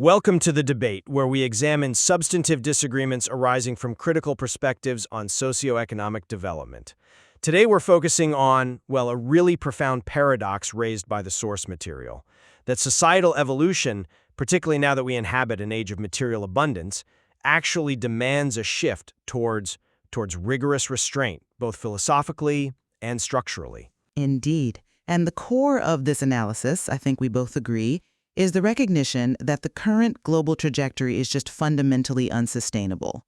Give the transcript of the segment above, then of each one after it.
Welcome to the debate, where we examine substantive disagreements arising from critical perspectives on socioeconomic development. Today we're focusing on, well, a really profound paradox raised by the source material, that societal evolution, particularly now that we inhabit an age of material abundance, actually demands a shift towards rigorous restraint, both philosophically and structurally. Indeed. And the core of this analysis, I think we both agree, is the recognition that the current global trajectory is just fundamentally unsustainable.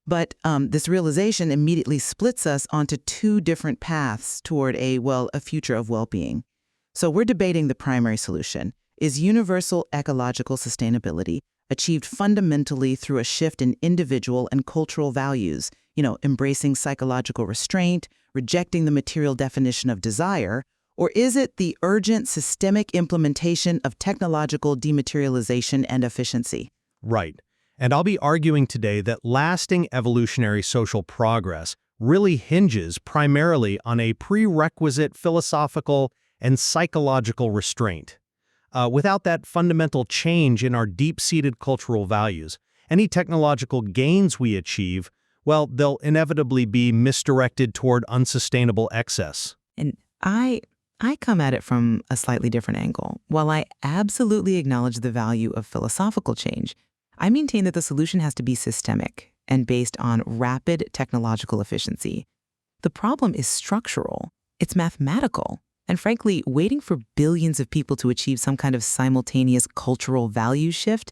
But this realization immediately splits us onto two different paths toward a future of well-being. So we're debating the primary solution. Is universal ecological sustainability achieved fundamentally through a shift in individual and cultural values, embracing psychological restraint, rejecting the material definition of desire, or is it the urgent systemic implementation of technological dematerialisation and efficiency? Right. And I'll be arguing today that lasting evolutionary social progress really hinges primarily on a prerequisite philosophical and psychological restraint. Without that fundamental change in our deep-seated cultural values, any technological gains we achieve, they'll inevitably be misdirected toward unsustainable excess. And I come at it from a slightly different angle. While I absolutely acknowledge the value of philosophical change, I maintain that the solution has to be systemic and based on rapid technological efficiency. The problem is structural. It's mathematical. And frankly, waiting for billions of people to achieve some kind of simultaneous cultural value shift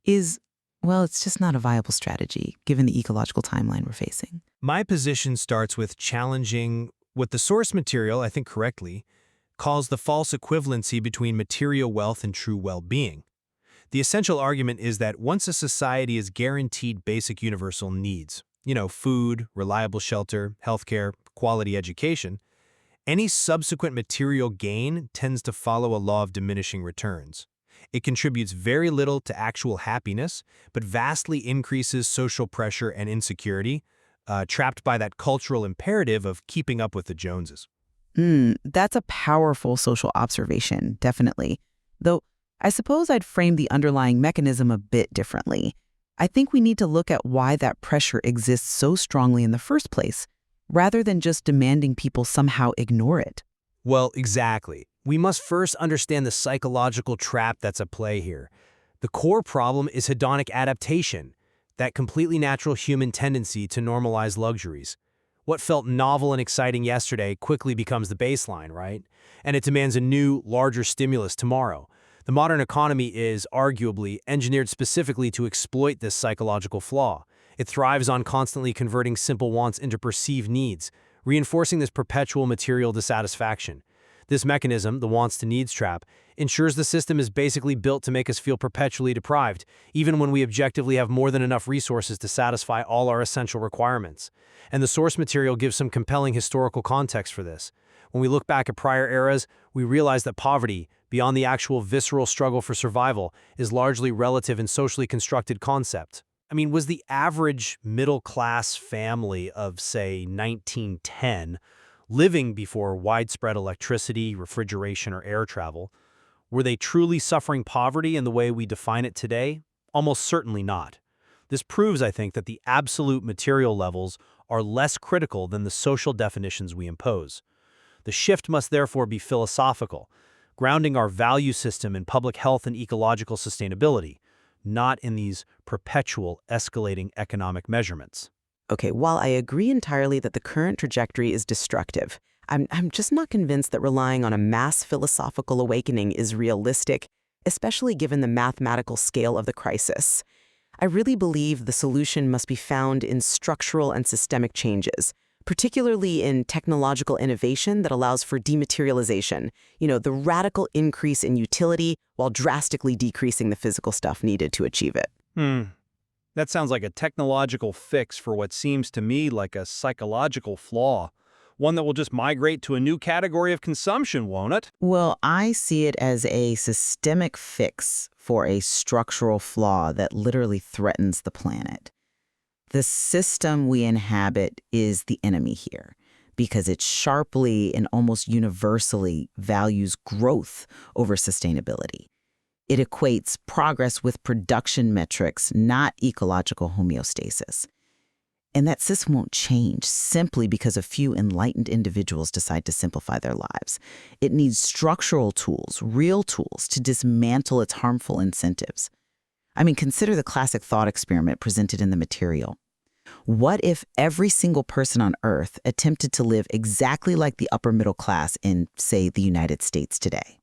is, it's just not a viable strategy, given the ecological timeline we're facing. My position starts with challenging what the source material, I think correctly, calls the false equivalency between material wealth and true well-being. The essential argument is that once a society is guaranteed basic universal needs, food, reliable shelter, healthcare, quality education, any subsequent material gain tends to follow a law of diminishing returns. It contributes very little to actual happiness, but vastly increases social pressure and insecurity, trapped by that cultural imperative of keeping up with the Joneses. That's a powerful social observation, definitely. Though I suppose I'd frame the underlying mechanism a bit differently. I think we need to look at why that pressure exists so strongly in the first place, rather than just demanding people somehow ignore it. Well, exactly. We must first understand the psychological trap that's at play here. The core problem is hedonic adaptation, that completely natural human tendency to normalize luxuries. What felt novel and exciting yesterday quickly becomes the baseline, right? And it demands a new, larger stimulus tomorrow. The modern economy is, arguably, engineered specifically to exploit this psychological flaw. It thrives on constantly converting simple wants into perceived needs, reinforcing this perpetual material dissatisfaction. This mechanism, the wants-to-needs trap, ensures the system is basically built to make us feel perpetually deprived, even when we objectively have more than enough resources to satisfy all our essential requirements. And the source material gives some compelling historical context for this. When we look back at prior eras, we realize that poverty, beyond the actual visceral struggle for survival, is largely relative and socially constructed concept. Was the average middle-class family of, say, 1910, living before widespread electricity, refrigeration, or air travel, were they truly suffering poverty in the way we define it today? Almost certainly not. This proves, I think, that the absolute material levels are less critical than the social definitions we impose. The shift must therefore be philosophical, grounding our value system in public health and ecological sustainability, not in these perpetual escalating economic measurements. Okay, while I agree entirely that the current trajectory is destructive, I'm just not convinced that relying on a mass philosophical awakening is realistic, especially given the mathematical scale of the crisis. I really believe the solution must be found in structural and systemic changes, particularly in technological innovation that allows for dematerialisation, the radical increase in utility while drastically decreasing the physical stuff needed to achieve it. That sounds like a technological fix for what seems to me like a psychological flaw. One that will just migrate to a new category of consumption, won't it? Well, I see it as a systemic fix for a structural flaw that literally threatens the planet. The system we inhabit is the enemy here because it sharply and almost universally values growth over sustainability. It equates progress with production metrics, not ecological homeostasis. And that system won't change simply because a few enlightened individuals decide to simplify their lives. It needs structural tools, real tools, to dismantle its harmful incentives. I mean, consider the classic thought experiment presented in the material. What if every single person on Earth attempted to live exactly like the upper middle class in, say, the United States today?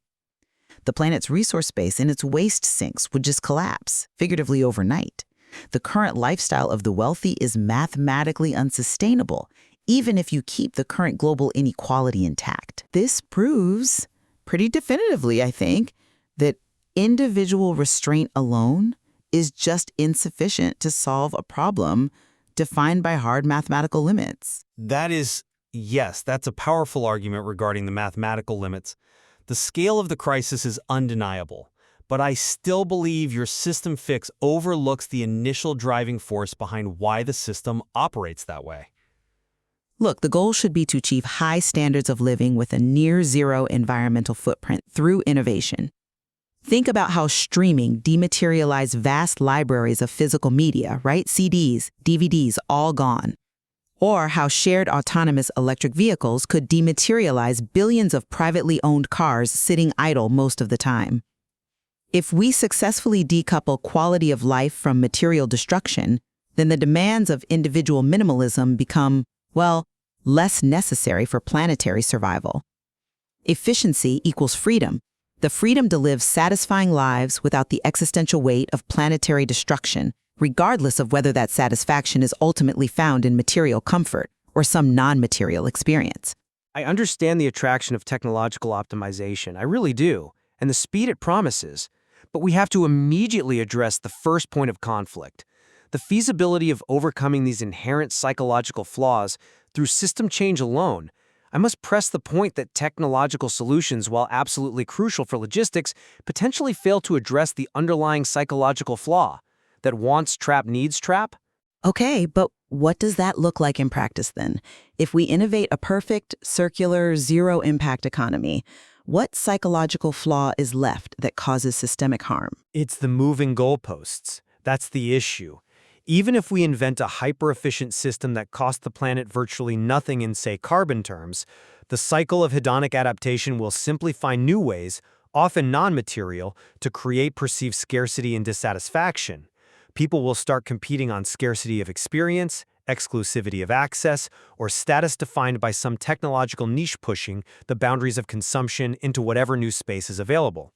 The planet's resource base and its waste sinks would just collapse, figuratively overnight. The current lifestyle of the wealthy is mathematically unsustainable, even if you keep the current global inequality intact. This proves, pretty definitively, I think, that individual restraint alone is just insufficient to solve a problem defined by hard mathematical limits. Yes, that's a powerful argument regarding the mathematical limits. The scale of the crisis is undeniable. But I still believe your system fix overlooks the initial driving force behind why the system operates that way. Look, the goal should be to achieve high standards of living with a near-zero environmental footprint through innovation. Think about how streaming dematerialized vast libraries of physical media, right? CDs, DVDs, all gone. Or how shared autonomous electric vehicles could dematerialize billions of privately owned cars sitting idle most of the time. If we successfully decouple quality of life from material destruction, then the demands of individual minimalism become, well, less necessary for planetary survival. Efficiency equals freedom, the freedom to live satisfying lives without the existential weight of planetary destruction, regardless of whether that satisfaction is ultimately found in material comfort or some non-material experience. I understand the attraction of technological optimization, I really do, and the speed it promises. But we have to immediately address the first point of conflict, the feasibility of overcoming these inherent psychological flaws through system change alone. I must press the point that technological solutions, while absolutely crucial for logistics, potentially fail to address the underlying psychological flaw, that wants trap needs trap. Okay, but what does that look like in practice then? If we innovate a perfect, circular, zero-impact economy, what psychological flaw is left that causes systemic harm? It's the moving goalposts. That's the issue. Even if we invent a hyper-efficient system that costs the planet virtually nothing in, say, carbon terms, the cycle of hedonic adaptation will simply find new ways, often non-material, to create perceived scarcity and dissatisfaction. People will start competing on scarcity of experience, exclusivity of access, or status defined by some technological niche pushing the boundaries of consumption into whatever new space is available.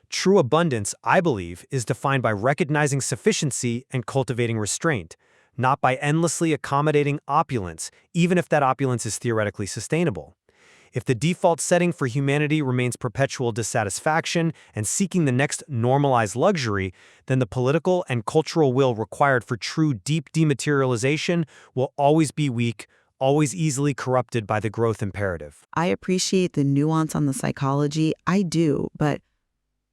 True abundance, I believe, is defined by recognizing sufficiency and cultivating restraint, not by endlessly accommodating opulence, even if that opulence is theoretically sustainable. If the default setting for humanity remains perpetual dissatisfaction and seeking the next normalized luxury, then the political and cultural will required for true deep dematerialization will always be weak, always easily corrupted by the growth imperative. I appreciate the nuance on the psychology. I do, but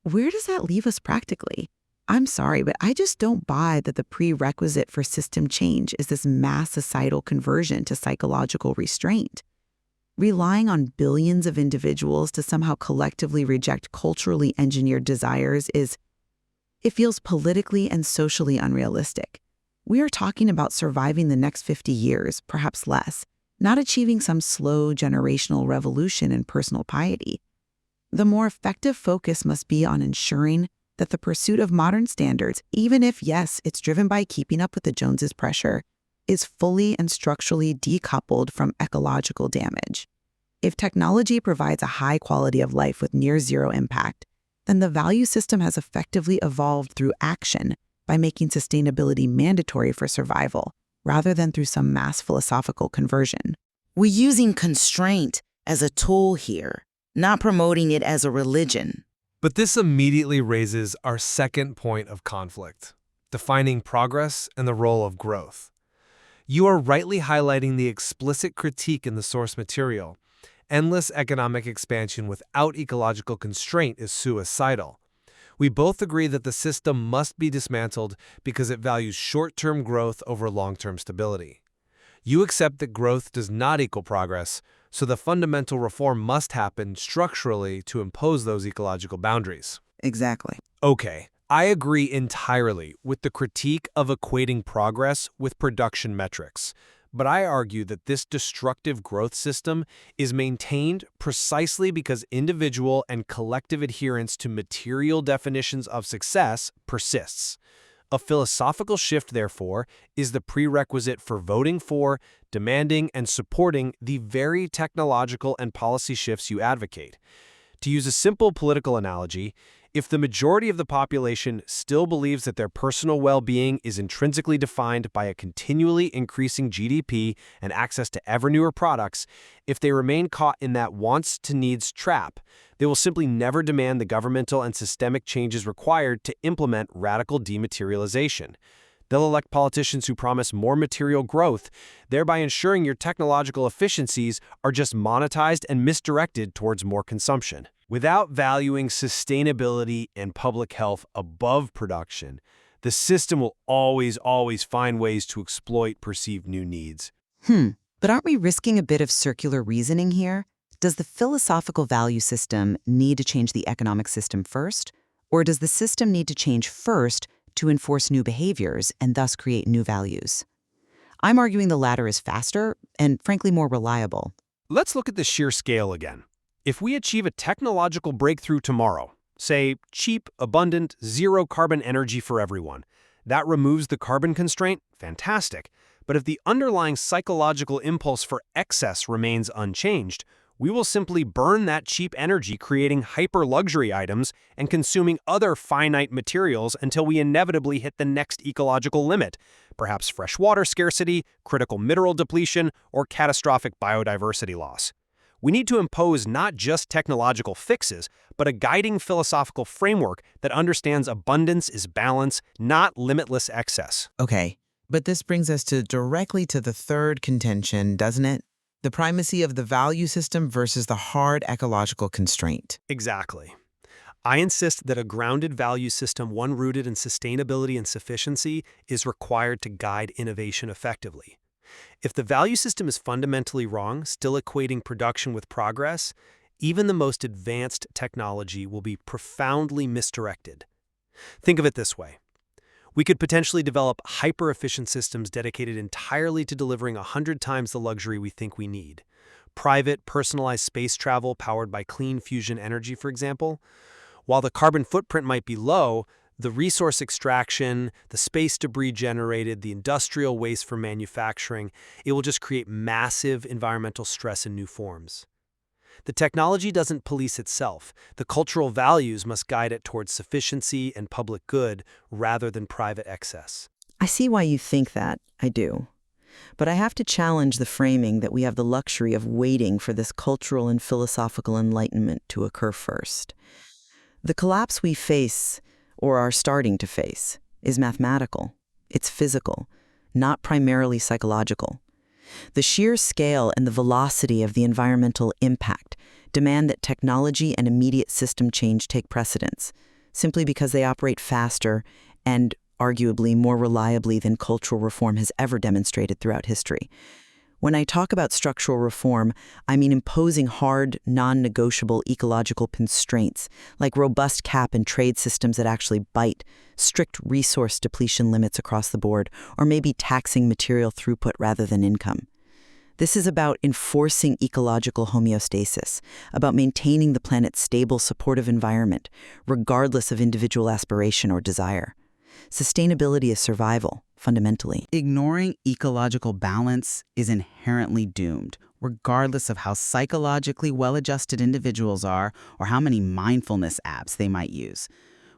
where does that leave us practically? I'm sorry, but I just don't buy that the prerequisite for system change is this mass societal conversion to psychological restraint. Relying on billions of individuals to somehow collectively reject culturally engineered desires it feels politically and socially unrealistic. We are talking about surviving the next 50 years, perhaps less, not achieving some slow generational revolution in personal piety. The more effective focus must be on ensuring that the pursuit of modern standards, even if, yes, it's driven by keeping up with the Joneses pressure, is fully and structurally decoupled from ecological damage. If technology provides a high quality of life with near-zero impact, then the value system has effectively evolved through action by making sustainability mandatory for survival, rather than through some mass philosophical conversion. We're using constraint as a tool here, not promoting it as a religion. But this immediately raises our second point of conflict, defining progress and the role of growth. You are rightly highlighting the explicit critique in the source material. Endless economic expansion without ecological constraint is suicidal. We both agree that the system must be dismantled because it values short-term growth over long-term stability. You accept that growth does not equal progress, so the fundamental reform must happen structurally to impose those ecological boundaries. Exactly. Okay, I agree entirely with the critique of equating progress with production metrics. But I argue that this destructive growth system is maintained precisely because individual and collective adherence to material definitions of success persists. A philosophical shift, therefore, is the prerequisite for voting for, demanding, and supporting the very technological and policy shifts you advocate. To use a simple political analogy, if the majority of the population still believes that their personal well-being is intrinsically defined by a continually increasing GDP and access to ever newer products, if they remain caught in that wants to needs trap, they will simply never demand the governmental and systemic changes required to implement radical dematerialization. They'll elect politicians who promise more material growth, thereby ensuring your technological efficiencies are just monetized and misdirected towards more consumption. Without valuing sustainability and public health above production, the system will always find ways to exploit perceived new needs. But aren't we risking a bit of circular reasoning here? Does the philosophical value system need to change the economic system first? Or does the system need to change first to enforce new behaviors and thus create new values? I'm arguing the latter is faster and, frankly, more reliable. Let's look at the sheer scale again. If we achieve a technological breakthrough tomorrow, say cheap, abundant, zero-carbon energy for everyone, that removes the carbon constraint, fantastic. But if the underlying psychological impulse for excess remains unchanged, we will simply burn that cheap energy creating hyper-luxury items and consuming other finite materials until we inevitably hit the next ecological limit, perhaps fresh water scarcity, critical mineral depletion, or catastrophic biodiversity loss. We need to impose not just technological fixes, but a guiding philosophical framework that understands abundance is balance, not limitless excess. Okay, but this brings us directly to the third contention, doesn't it? The primacy of the value system versus the hard ecological constraint. Exactly. I insist that a grounded value system, one rooted in sustainability and sufficiency, is required to guide innovation effectively. If the value system is fundamentally wrong, still equating production with progress, even the most advanced technology will be profoundly misdirected. Think of it this way. We could potentially develop hyper-efficient systems dedicated entirely to delivering 100 times the luxury we think we need. Private, personalized space travel powered by clean fusion energy, for example. While the carbon footprint might be low, the resource extraction, the space debris generated, the industrial waste for manufacturing, it will just create massive environmental stress in new forms. The technology doesn't police itself. The cultural values must guide it towards sufficiency and public good rather than private excess. I see why you think that. I do. But I have to challenge the framing that we have the luxury of waiting for this cultural and philosophical enlightenment to occur first. The collapse we face, or are starting to face, is mathematical. It's physical, not primarily psychological. The sheer scale and the velocity of the environmental impact demand that technology and immediate system change take precedence, simply because they operate faster and arguably more reliably than cultural reform has ever demonstrated throughout history. When I talk about structural reform, I mean imposing hard, non-negotiable ecological constraints, like robust cap and trade systems that actually bite, strict resource depletion limits across the board, or maybe taxing material throughput rather than income. This is about enforcing ecological homeostasis, about maintaining the planet's stable, supportive environment, regardless of individual aspiration or desire. Sustainability is survival, fundamentally. Ignoring ecological balance is inherently doomed, regardless of how psychologically well-adjusted individuals are or how many mindfulness apps they might use.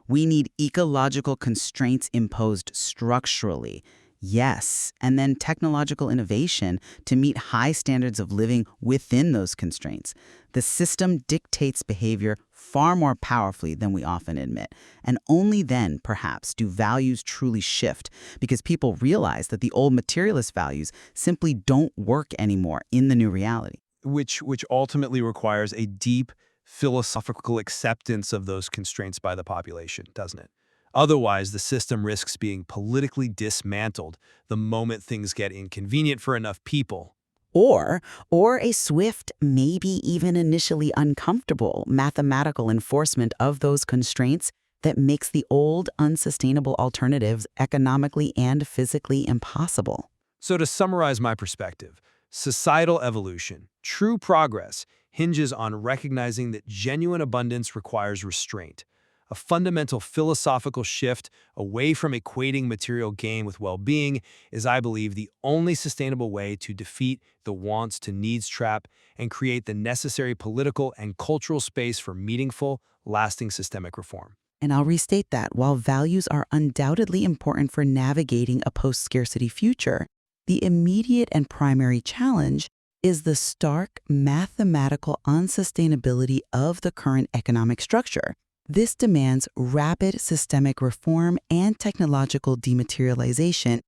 We need ecological constraints imposed structurally, yes, and then technological innovation to meet high standards of living within those constraints. The system dictates behavior far more powerfully than we often admit, and only then, perhaps, do values truly shift, because people realize that the old materialist values simply don't work anymore in the new reality. Which ultimately requires a deep philosophical acceptance of those constraints by the population, doesn't it? Otherwise, the system risks being politically dismantled the moment things get inconvenient for enough people, Or a swift, maybe even initially uncomfortable mathematical enforcement of those constraints that makes the old, unsustainable alternatives economically and physically impossible. So to summarize my perspective, societal evolution, true progress, hinges on recognizing that genuine abundance requires restraint. A fundamental philosophical shift away from equating material gain with well-being is, I believe, the only sustainable way to defeat the wants to needs trap and create the necessary political and cultural space for meaningful, lasting systemic reform. And I'll restate that while values are undoubtedly important for navigating a post-scarcity future, the immediate and primary challenge is the stark mathematical unsustainability of the current economic structure. This demands rapid systemic reform and technological dematerialization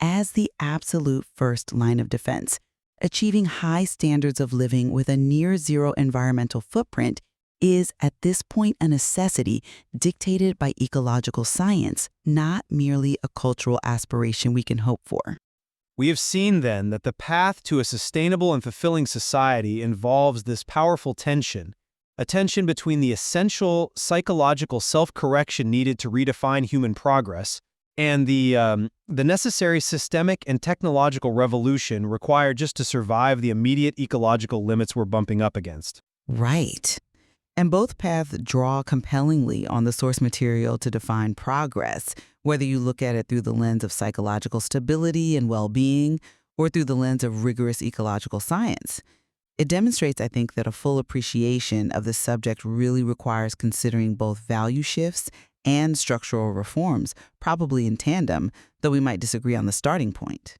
as the absolute first line of defense. Achieving high standards of living with a near-zero environmental footprint is, at this point, a necessity dictated by ecological science, not merely a cultural aspiration we can hope for. We have seen then that the path to a sustainable and fulfilling society involves this powerful tension, a tension between the essential psychological self-correction needed to redefine human progress and the necessary systemic and technological revolution required just to survive the immediate ecological limits we're bumping up against. Right. And both paths draw compellingly on the source material to define progress, whether you look at it through the lens of psychological stability and well-being or through the lens of rigorous ecological science. It demonstrates, I think, that a full appreciation of the subject really requires considering both value shifts and structural reforms, probably in tandem, though we might disagree on the starting point.